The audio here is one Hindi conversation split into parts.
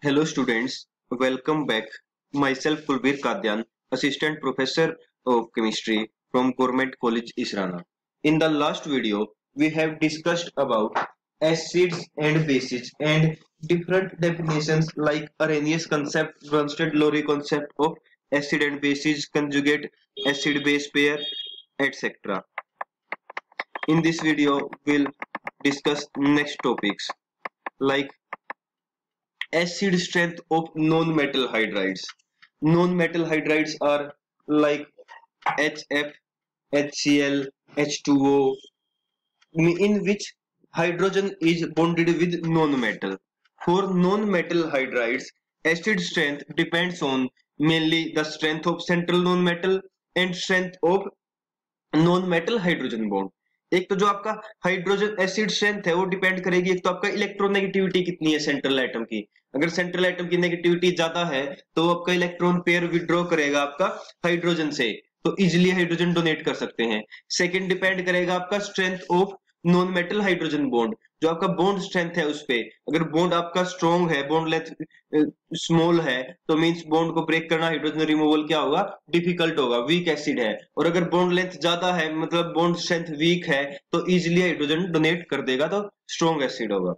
Hello students, welcome back. Myself Kulbir Kadyan, Assistant Professor of Chemistry from Government College Israna. In the last video, we have discussed about acids and bases and different definitions like Arrhenius concept, Bronsted-Lowry concept of acid and bases, conjugate acid-base pair, etc. In this video, we'll discuss next topics like acid strength of non-metal hydrides. Non-metal hydrides are like HF, HCl, H2O, in which hydrogen is bonded with non-metal. For non-metal hydrides, acid strength depends on mainly the strength of central non-metal and strength of non-metal hydrogen bond. एक तो जो आपका हाइड्रोजन एसिड स्ट्रेंथ है वो डिपेंड करेगी, एक तो आपका इलेक्ट्रोनेगेटिविटी कितनी है सेंट्रल एटम की। अगर सेंट्रल एटम की नेगेटिविटी ज्यादा है तो आपका इलेक्ट्रॉन पेयर विड्रॉ करेगा आपका हाइड्रोजन से, तो इजिली हाइड्रोजन डोनेट कर सकते हैं। सेकंड डिपेंड करेगा आपका strength of non metal hydrogen bond, जो आपका बॉन्ड स्ट्रेंथ है उस पे। अगर बॉन्ड आपका स्ट्रॉन्ग है, बॉन्ड लेंथ स्मॉल है, तो मींस बॉन्ड को ब्रेक करना, हाइड्रोजन रिमूवल क्या होगा, डिफिकल्ट होगा, वीक एसिड है। और अगर बॉन्ड लेंथ ज्यादा है, मतलब बॉन्ड स्ट्रेंथ वीक है, तो इजिली हाइड्रोजन डोनेट कर देगा, तो स्ट्रॉन्ग एसिड होगा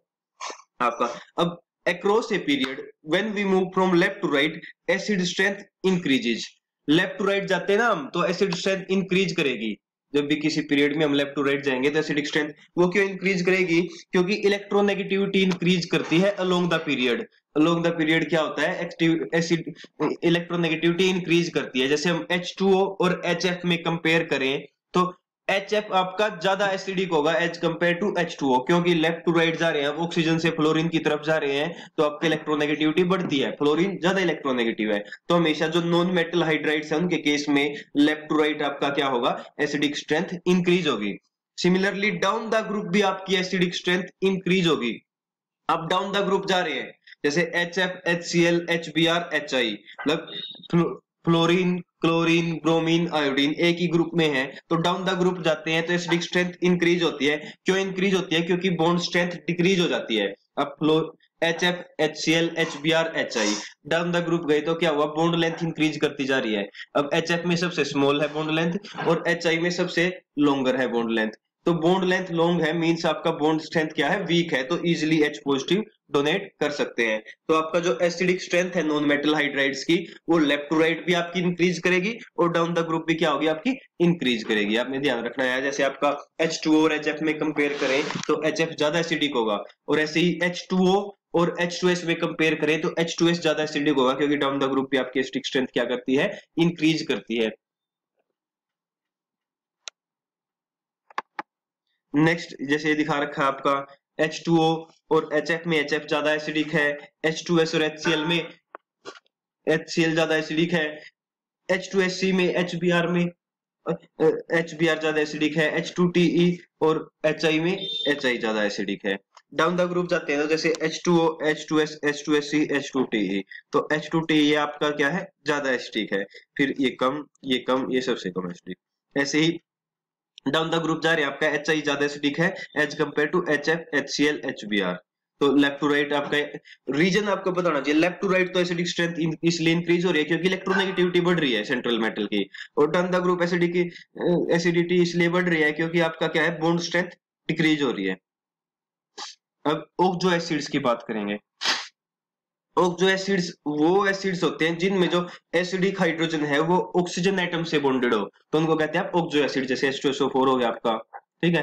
आपका। अब across a period when we move from left to right acid strength increases। Left to right जाते हैं ना हम, तो एसिड स्ट्रेंथ इंक्रीज करेगी। जब भी किसी पीरियड में हम लेफ्ट टू राइट जाएंगे तो एसिडिक स्ट्रेंथ वो क्यों इंक्रीज करेगी, क्योंकि इलेक्ट्रोनेगेटिविटी इंक्रीज करती है along the period. Along the period क्या होता है, एक्टिव एसिड इलेक्ट्रोनेगेटिविटी इंक्रीज करती है। जैसे हम H2O और HF में कंपेयर करें तो HF आपका ज्यादा एसिडिक होगा एज कंपेयर टू H2O, क्योंकि लेफ्ट टू राइट जा रहे हैं, ऑक्सीजन से फ्लोरीन की तरफ जा रहे हैं, तो आपकी इलेक्ट्रोनेगेटिविटी बढ़ती है, फ्लोरीन ज्यादा इलेक्ट्रोनेगेटिव है। तो हमेशा जो नॉन मेटल हाइड्राइड्स है उनके केस में लेफ्ट टू राइट आपका क्या होगा, एसिडिक स्ट्रेंथ इंक्रीज होगी। सिमिलरली डाउन द ग्रुप भी आपकी एसिडिक स्ट्रेंथ इंक्रीज होगी। अब डाउन द ग्रुप जा रहे हैं, जैसे HF, HCl, HBr, HI, मतलब फ्लोरीन, क्लोरीन, ब्रोमीन, आयोडीन एक ही ग्रुप में है, तो डाउन द ग्रुप जाते हैं तो एसिडिक स्ट्रेंथ इंक्रीज होती है। क्यों इंक्रीज होती है, क्योंकि बॉन्ड स्ट्रेंथ डिक्रीज हो जाती है। अब HF, HCl, HBr, HI down the group गए तो क्या हुआ, बॉन्ड लेंथ इंक्रीज करती जा रही है। अब HF में सबसे स्मॉल है बॉन्ड लेंथ और HI में सबसे लॉन्गर है बॉन्ड लेंथ, तो बॉन्ड लेंथ लॉन्ग है, मींस आपका बॉन्ड स्ट्रेंथ क्या है, वीक है, तो इजिली H पॉजिटिव डोनेट कर सकते हैं। तो आपका जो एसिडिक स्ट्रेंथ है नॉन मेटल हाइड्राइड्स की, वो लेफ्ट टू राइट भी आपकी इंक्रीज करेगी और डाउन द ग्रुप भी क्या होगी, आपकी इंक्रीज करेगी। आपने ध्यान रखना है, जैसे आपका H2O और HF में कंपेयर करें तो HF ज्यादा एसिडिक होगा, और ऐसे ही H2O और H2S में कंपेयर करें तो H2S ज्यादा एसिडिक होगा, क्योंकि डाउन द ग्रुप भी आपकी एसिडिक स्ट्रेंथ क्या करती है, इंक्रीज करती है। नेक्स्ट जैसे दिखा रखा है आपका H2O और HF में HF ज्यादा एसिडिक है, H2S और HCl में HCl ज्यादा एसिडिक है, H2SC में HBr में HBr ज्यादा एसिडिक है, H2TE और HI में HI ज्यादा एसिडिक है। डाउन द ग्रुप जाते हैं तो जैसे H2O, H2S, H2SC, H2TE, तो H2TE आपका क्या है, ज्यादा एसिडिक है, फिर ये कम, ये कम, ये सबसे कम एसिडिक। ऐसे ही डाउन द ग्रुप जा रहे हैं, आपका HI ज्यादा एसिडिक है as compare to HF, HCl, HBr। तो लेफ्ट टू राइट आपका रीजन आपको पता होना चाहिए। लेफ्ट टू राइट तो एसिडिक स्ट्रेंथ इसलिए इंक्रीज हो रही है क्योंकि इलेक्ट्रोनेगेटिविटी बढ़ रही है सेंट्रल मेटल की, और डाउन द ग्रुप एसिडिटी इसलिए बढ़ रही है क्योंकि आपका क्या है, बॉन्ड स्ट्रेंथ डिक्रीज हो रही है। अब ओक्सो एसिड्स की बात करेंगे। ओक्सो एसिड्स वो एसिड्स होते हैं जिनमें जो एसिडिक हाइड्रोजन है वो ऑक्सीजन एटम से बॉन्डेड हो, तो उनको कहते हैं आप ओक्सो एसिड। जैसे H2SO4 हो गया आपका, ठीक है,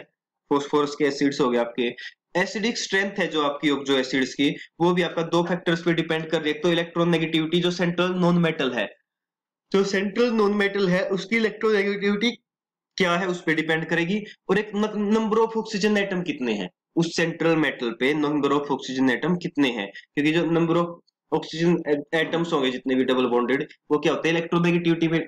फॉस्फोरस के एसिड्स हो गए आपके। एसिडिक स्ट्रेंथ है जो आपकी ओक्सो एसिड्स की, वो भी आपका दो फैक्टर्स पे डिपेंड कर रही है। तो इलेक्ट्रॉन नेगेटिविटी जो सेंट्रल नॉन मेटल है, जो सेंट्रल नॉन मेटल है उसकी इलेक्ट्रोनेगेटिविटी क्या है उस पर डिपेंड करेगी, और एक नंबर ऑफ ऑक्सीजन एटम कितने हैं उस सेंट्रल मेटल पे, नंबर ऑफ ऑक्सीजन एटम कितने हैं, क्योंकि जो नंबर ऑफ ऑक्सीजन एटम्स होंगे जितने भी डबल बॉन्डेड, वो क्या होते हैं, इलेक्ट्रोनेगेटिविटी में,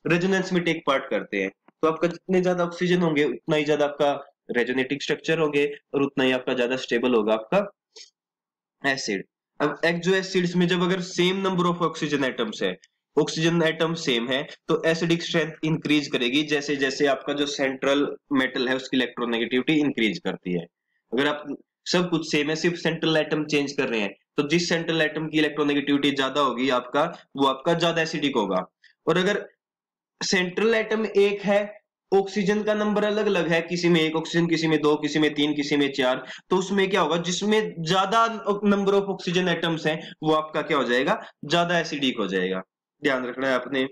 रेजोनेंस में टेक पार्ट करते हैं। तो आपका जितने ज्यादा ऑक्सीजन होंगे उतना ही ज्यादा आपका रेजोनेटिक स्ट्रक्चर होंगे और उतना ही आपका ज्यादा स्टेबल होगा आपका एसिड। अब एक्सो एसिड्स में जब अगर same number of oxygen atoms है, ऑक्सीजन एटम सेम है, तो एसिडिक स्ट्रेंथ इंक्रीज करेगी जैसे जैसे आपका जो सेंट्रल मेटल है उसकी इलेक्ट्रोनेगेटिविटी इंक्रीज करती है। अगर आप सब कुछ सेम है, सिर्फ सेंट्रल एटम चेंज कर रहे हैं, तो जिस सेंट्रल एटम की इलेक्ट्रोनेगेटिविटी ज्यादा होगी आपका, वो आपका ज्यादा एसिडिक होगा। और अगर सेंट्रल एटम एक है, ऑक्सीजन का नंबर अलग अलग है, किसी में एक ऑक्सीजन, किसी में दो, किसी में तीन, किसी में चार, तो उसमें क्या होगा, जिसमें ज्यादा नंबर ऑफ ऑक्सीजन एटम्स हैं वो आपका क्या हो जाएगा, ज्यादा एसिडिक हो जाएगा। ध्यान रखना है आपने।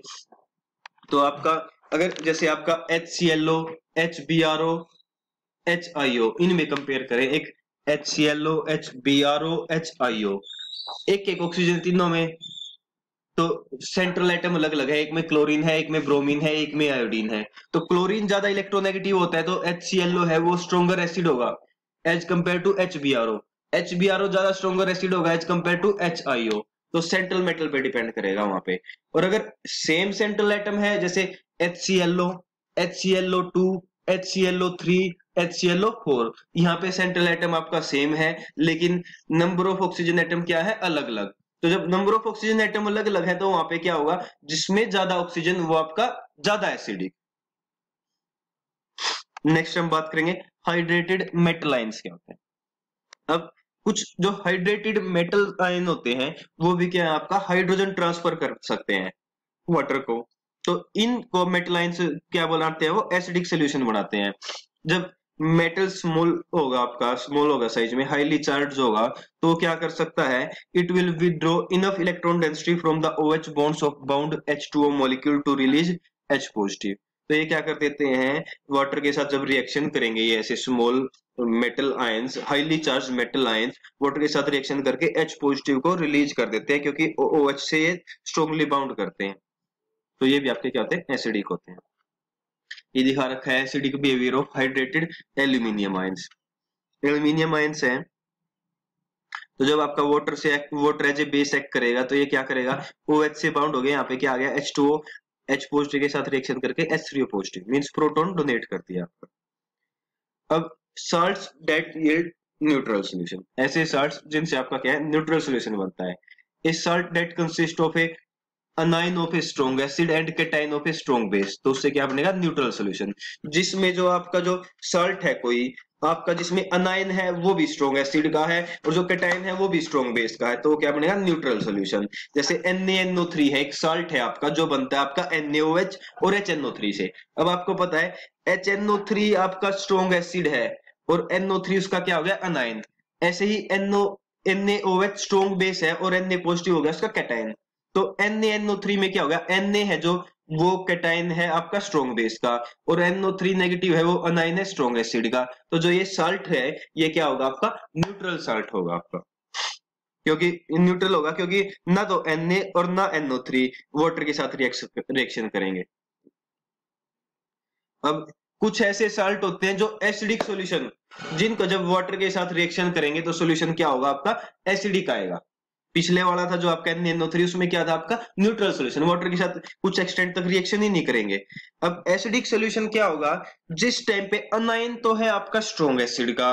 तो आपका अगर जैसे आपका HClO, HBrO, HIO, इनमें कंपेयर करें, एक HClO, HBrO, HIO, एक एक ऑक्सीजन तीनों में, तो सेंट्रल एटम अलग अलग है, एक में क्लोरीन है, एक में ब्रोमीन है, एक में आयोडीन है। तो क्लोरीन ज्यादा इलेक्ट्रोनेगेटिव होता है, तो HClO है वो स्ट्रोंगर एसिड होगा as compare to HBrO। HBrO ज्यादा स्ट्रोंगर एसिड होगा एज कंपेयर टू HIO। तो सेंट्रल मेटल पे डिपेंड करेगा वहां पे। और अगर सेम सेंट्रल एटम है, जैसे HClO, HClO2, HClO3, HClO4, यहाँ पे सेंट्रल एटम आपका सेम है, लेकिन नंबर ऑफ ऑक्सीजन एटम क्या है, अलग अलग। तो जब नंबर ऑफ ऑक्सीजन एटम अलग अलग है, तो वहां पे क्या होगा, जिसमें ज्यादा ऑक्सीजन वो आपका ज्यादा एसिडिक। नेक्स्ट हम बात करेंगे हाइड्रेटेड मेटल आयंस क्या होते हैं। अब कुछ जो हाइड्रेटेड मेटल आयन होते हैं वो भी क्या है, आपका हाइड्रोजन ट्रांसफर कर सकते हैं वाटर को। तो इनको मेटल आयंस क्या बनाते हैं, वो एसिडिक सोल्यूशन बनाते हैं। जब मेटल स्मॉल होगा, आपका स्मॉल होगा साइज में, हाईली चार्ज होगा, तो क्या कर सकता है, it will withdraw enough electron density from the OH bonds of bound H2O molecule to release H positive. तो ये क्या कर देते हैं, वाटर के साथ जब रिएक्शन करेंगे, ये ऐसे small metal ions, highly charge metal ions water के साथ रिएक्शन करके H पॉजिटिव को रिलीज कर देते हैं, क्योंकि OH से ये स्ट्रॉन्गली बाउंड करते हैं। तो ये भी आपके क्या होते हैं, एसिडिक होते हैं। ये दिखा रखा है acidic behaviour of hydrated aluminium ions. Aluminium ions है, तो जब आपका water as a base act करेगा, तो ये क्या करेगा, OH से बाउंड हो गया, यहाँ पे क्या आ गया, H2O, H पॉजिटिव के साथ रिएक्शन करके H3O positive means proton donate कर दिया आपका। अब salts that yield neutral solution, ऐसे साल्ट्स जिनसे आपका क्या है, न्यूट्रल सॉल्यूशन बनता है। A salt that consist of a anion of a strong acid and cation of a strong base, तो उससे क्या बनेगा, न्यूट्रल सॉल्यूशन। जिसमें जो आपका जो सॉल्ट है कोई आपका, जिसमें अनाइन है वो भी स्ट्रॉन्ग एसिड का है, और जो कैटाइन है वो भी स्ट्रॉन्ग बेस का है, तो क्या बनेगा, न्यूट्रल सॉल्यूशन। जैसे NaNO3 है, एक साल्ट है आपका जो बनता है आपका NaOH और HNO3 से। अब आपको पता है HNO3 आपका स्ट्रॉन्ग एसिड है और NO3 उसका क्या हो गया, अनाइन। ऐसे ही NaOH स्ट्रॉन्ग बेस है और Na पॉजिटिव हो गया उसका कैटाइन। तो NaNO3 में क्या होगा, Na है जो वो कैटाइन है आपका स्ट्रॉन्ग बेस का, और NO3 नेगेटिव है वो अनाइन है स्ट्रॉन्ग एसिड का। तो जो ये साल्ट है ये क्या होगा, आपका न्यूट्रल साल्ट होगा आपका, क्योंकि न्यूट्रल होगा, क्योंकि ना तो Na और ना NO3 वाटर के साथ रिएक्शन करेंगे। अब कुछ ऐसे साल्ट होते हैं जो एसिडिक सॉल्यूशन, जिनको जब वाटर के साथ रिएक्शन करेंगे तो सॉल्यूशन क्या होगा, आपका एसिडिक आएगा। पिछले वाला था जो आपका NaNO3, उसमें क्या था, आपका न्यूट्रल सॉल्यूशन, वाटर के साथ कुछ एक्सटेंट तक रिएक्शन ही नहीं करेंगे। अब एसिडिक सॉल्यूशन क्या होगा, जिस टाइम पे अनाइन तो है आपका स्ट्रॉन्ग एसिड का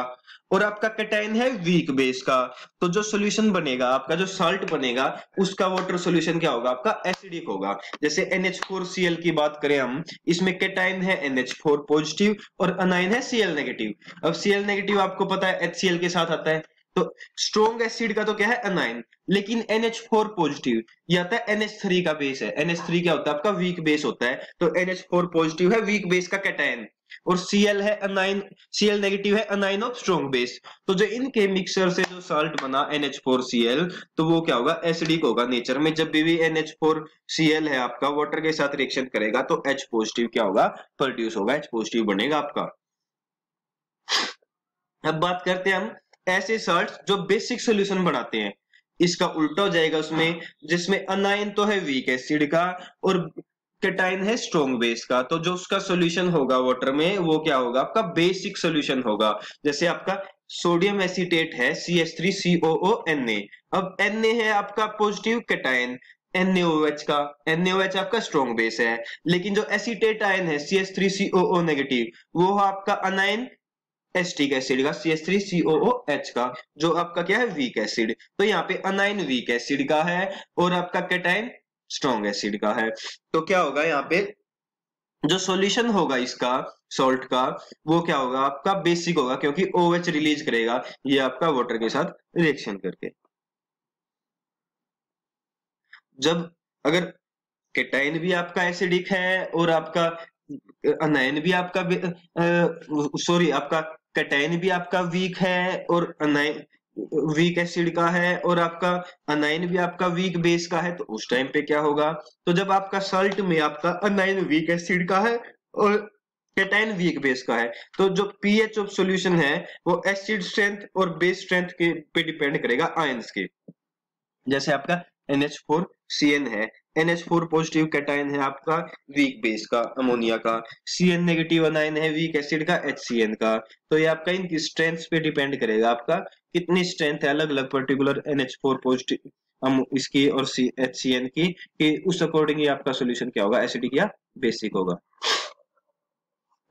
और आपका कैटाइन है वीक बेस का, तो जो सॉल्यूशन बनेगा आपका, जो साल्ट बनेगा, उसका वाटर सॉल्यूशन क्या होगा, आपका एसिडिक होगा। जैसे NH4Cl की बात करें हम, इसमें कैटाइन है NH4 पॉजिटिव और अनाइन है Cl नेगेटिव। अब Cl नेगेटिव आपको पता है HCl के साथ आता है, तो स्ट्रॉन्ग एसिड का तो क्या है, अनाइन, लेकिन NH4 पॉजिटिव ये आता है NH3 का बेस है। NH3 क्या होता है, आपका वीक बेस होता है, तो NH4 पॉजिटिव है वीक बेस का कैटाइन, और Cl है अनाइन, Cl नेगेटिव है अनाइन ऑफ स्ट्रॉन्ग बेस। तो जो इनके मिक्सचर से जो साल्ट बना NH4Cl, तो वो क्या होगा, एसिडिक होगा नेचर में। जब भी NH4Cl है आपका वाटर के साथ रिएक्शन करेगा तो H पॉजिटिव क्या होगा, प्रोड्यूस होगा, H पॉजिटिव बनेगा आपका। अब बात करते हैं हम ऐसे साल्ट्स जो बेसिक सॉल्यूशन बनाते हैं। इसका उल्टा हो जाएगा उसमें, जिसमें अनाइन तो है वीक एसिड का और कैटाइन है स्ट्रॉन्ग बेस का, तो जो उसका सॉल्यूशन होगा वाटर में वो क्या होगा, आपका बेसिक सॉल्यूशन होगा। जैसे आपका सोडियम एसीटेट है CH3COONA, अब Na है आपका पॉजिटिव कैटाइन NaOH का, NaOH आपका स्ट्रॉन्ग बेस है, लेकिन जो एसीटेट आयन है CH3COO नेगेटिव, वो आपका अनाइन एस्टिक एसिड का CH3COOH का, जो आपका क्या है, वीक एसिड। तो यहाँ पे अनाइन वीक एसिड का है और आपका कैटाइन स्ट्रॉन्ग एसिड का है। तो क्या होगा यहाँ पे, जो सॉल्यूशन होगा इसका सॉल्ट का, वो क्या होगा, आपका बेसिक होगा, क्योंकि OH रिलीज करेगा ये आपका वाटर के साथ रिएक्शन करके। जब अगर केटाइन भी आपका एसिडिक है और आपका अनायन भी आपका सॉरी आपका केटाइन भी आपका वीक है और अनायन वीक एसिड का है और आपका अनायन भी आपका वीक बेस का है, तो उस टाइम पे क्या होगा? तो जब आपका सॉल्ट में आपका अनायन वीक एसिड का है और केटाइन वीक बेस का है, तो जो पीएच ऑफ सॉल्यूशन है वो एसिड स्ट्रेंथ और बेस स्ट्रेंथ के पे डिपेंड करेगा आयंस के। जैसे आपका NH4CN है, NH4 पॉजिटिव कैटायन है आपका वीक बेस का अमोनिया का, CN नेगेटिव अनायन है वीक एसिड का HCN का। तो ये आपका इनकी स्ट्रेंथ पे डिपेंड करेगा, आपका कितनी स्ट्रेंथ है अलग अलग पर्टिकुलर NH4 पॉजिटिव इसकी और HCN की, कि उस अकॉर्डिंग आपका सोल्यूशन क्या होगा, एसिडिक या बेसिक होगा।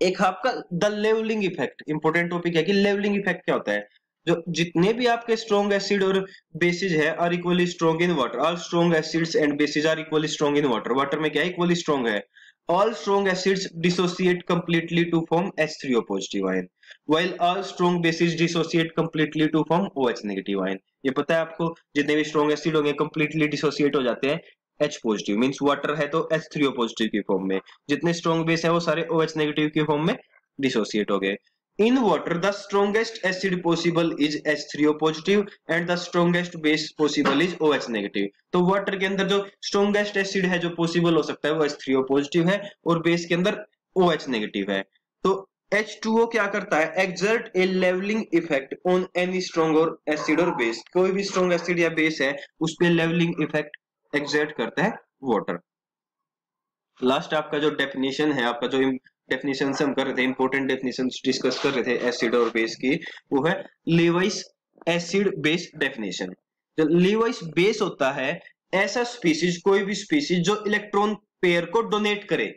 एक आपका the levelling effect, important topic है कि लेवलिंग इफेक्ट क्या होता है। जो जितने भी आपके स्ट्रॉन्ग एसिड और बेसिस है are equally strong in water, all strong acids and bases are equally strong in water. Water में क्या है? इक्वली स्ट्रॉन्ग है। All strong acids dissociate completely to form H3O positive ion, while all strong bases dissociate completely to form OH negative ion. ये पता है आपको, जितने भी स्ट्रॉन्ग एसिड होंगे कंप्लीटली डिसोसिएट हो जाते हैं H पॉजिटिव, मींस वाटर है तो H3O पॉजिटिव की फॉर्म में, जितने स्ट्रॉन्ग बेस है वो सारे OH नेगेटिव की फॉर्म में डिसोसिएट हो गए। In water, the strongest acid possible is H3O positive and the strongest base possible is OH negative. तो वाटर के अंदर जो स्ट्रॉन्गेस्ट एसिड है जो पॉसिबल हो सकता है वो H3O पॉजिटिव है और बेस के अंदर OH नेगेटिव है। तो H2O क्या करता है? Exert a levelling effect on any strong और एसिड और बेस। कोई भी स्ट्रॉन्ग एसिड या बेस है उस पर लेवलिंग इफेक्ट एक्सर्ट करता है वाटर। लास्ट आपका जो डेफिनेशन है, आपका जो डेफिनेशन हम कर रहे थे, इंपॉर्टेंट डेफिनेशन डिस्कस कर रहे थे एसिड और बेस की, वो है लीवाइस एसिड बेस डेफिनेशन। जो लीवाइस बेस होता है ऐसा स्पीसीज, कोई भी स्पीसीज जो इलेक्ट्रॉन पेयर को डोनेट करे,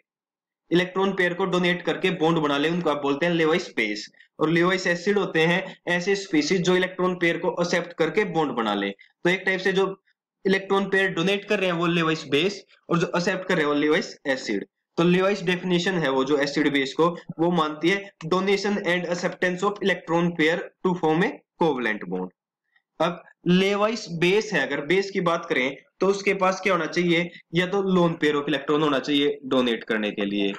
इलेक्ट्रॉन पेयर को डोनेट करके बॉन्ड बना ले, उनको आप बोलते हैं लीवाइस बेस। और लीवाइस एसिड होते हैं ऐसे स्पीसीज जो इलेक्ट्रॉन पेयर को एक्सेप्ट करके बॉन्ड बना ले। तो एक टाइप से जो इलेक्ट्रॉन पेयर डोनेट कर रहे हैं वो लीवाइस बेस और जो एक्सेप्ट कर रहे हैं वो लीवाइस एसिड। तो लीवाइस डेफिनेशन है वो जो एसिड बेस को वो मानती है donation and acceptance of electron pair to form a covalent bond. अब लीवाइस बेस है, अगर बेस की बात करें तो उसके पास क्या होना चाहिए? या तो लोन पेयर ऑफ इलेक्ट्रॉन होना चाहिए डोनेट करने के लिए।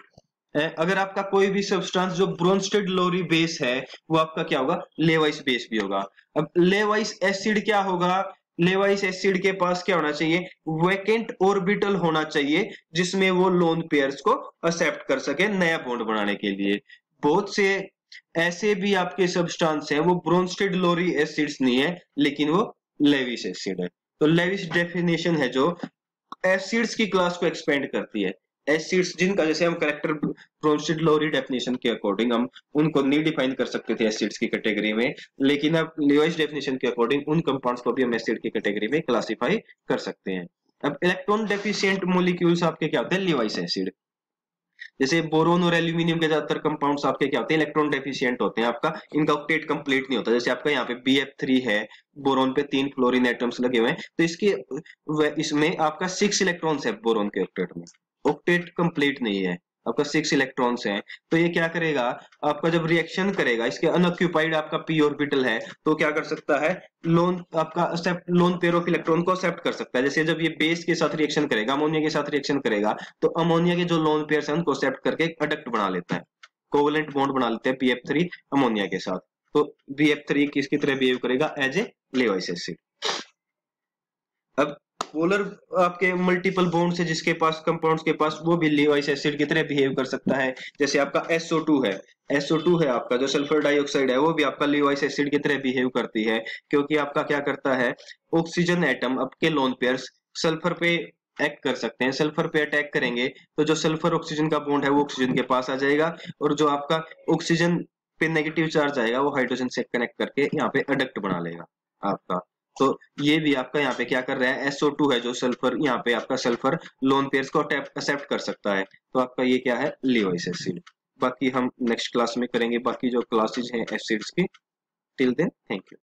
अगर आपका कोई भी सब्सटेंस जो ब्रोंस्टेड लोरी बेस है वो आपका क्या होगा? लीवाइस बेस भी होगा। अब लीवाइस एसिड क्या होगा? लीवाइस एसिड के पास क्या होना चाहिए? वैकेंट ऑर्बिटल होना चाहिए जिसमें वो लोन पेयर्स को एक्सेप्ट कर सके नया बॉन्ड बनाने के लिए। बहुत से ऐसे भी आपके सब्सटेंस है वो ब्रोंस्टेड लोरी एसिड्स नहीं है लेकिन वो लेविस एसिड है। तो लेविस डेफिनेशन है जो एसिड्स की क्लास को एक्सपेंड करती है। एसिड्स जिनका जैसे हम करेक्टर ब्रोंस्टेड लोरी डेफिनेशन के अकॉर्डिंग हम उनको नहीं डिफाइन कर सकते थे एसिड्स की कैटेगरी में, लेकिन अब लीवाइस डेफिनेशन के अकॉर्डिंग उन कंपाउंड्स को भी हम एसिड की कैटेगरी में क्लासिफाई कर सकते हैं। अब इलेक्ट्रॉन डेफिशिएंट मॉलिक्यूल्स आपके क्या होते हैं? Levi's acid. जैसे बोरोन और एल्यूमिनियम के ज्यादातर कंपाउंड्स आपके क्या होते हैं? इलेक्ट्रॉन डेफिशिएंट होते हैं, आपका इनका ऑक्टेट कंप्लीट नहीं होता। जैसे आपका यहाँ पे BF3 है, बोरोन पे 3 फ्लोरीन एटम्स लगे हुए हैं, तो इसमें आपका 6 इलेक्ट्रॉन्स है बोरोन के ऑक्टेट में, ऑक्टेट कंप्लीट नहीं है, आपका 6 इलेक्ट्रॉन्स हैं। तो ये क्या करेगा? आपका जब रिएक्शन करेगा, इसके अनऑक्यूपाइड आपका p ऑर्बिटल है तो क्या कर सकता है? लोन आपका लोन पेयर ऑफ इलेक्ट्रॉन को एक्सेप्ट कर सकता है। जैसे जब ये बेस के साथ रिएक्शन करेगा, अमोनिया के साथ रिएक्शन करेगा, तो अमोनिया के जो लोन पेयर है उनको एक्सेप्ट करके अडक्ट बना लेता है, कोवलेंट बॉन्ड बना लेते हैं BF3 अमोनिया के साथ। तो BF3 किसकी तरह बिहेव करेगा? As a Lewis acid. अब पोलर आपके मल्टीपल बॉन्ड से जिसके पास कंपाउंड्स के पास, वो भी लीवाइस एसिड की तरह बिहेव कर सकता है। जैसे आपका SO2 है, SO2 है आपका जो सल्फर डाइऑक्साइड है, वो भी आपका लीवाइस एसिड की तरह बिहेव करती है, क्योंकि आपका क्या करता है? ऑक्सीजन एटम आपके लोन पेयर्स सल्फर पे एक्ट कर सकते हैं। सल्फर पे अटैक करेंगे तो जो सल्फर ऑक्सीजन का बॉन्ड है वो ऑक्सीजन के पास आ जाएगा, और जो आपका ऑक्सीजन पे नेगेटिव चार्ज आएगा वो हाइड्रोजन से कनेक्ट करके यहाँ पे अडक्ट बना लेगा आपका। तो ये भी आपका यहाँ पे क्या कर रहा है? SO2 है जो सल्फर, यहाँ पे आपका सल्फर लोन पेयर्स को एक्सेप्ट कर सकता है। तो आपका ये क्या है? Levi's acid. बाकी हम नेक्स्ट क्लास में करेंगे बाकी जो क्लासेज हैं एसिड्स की। Till then thank you.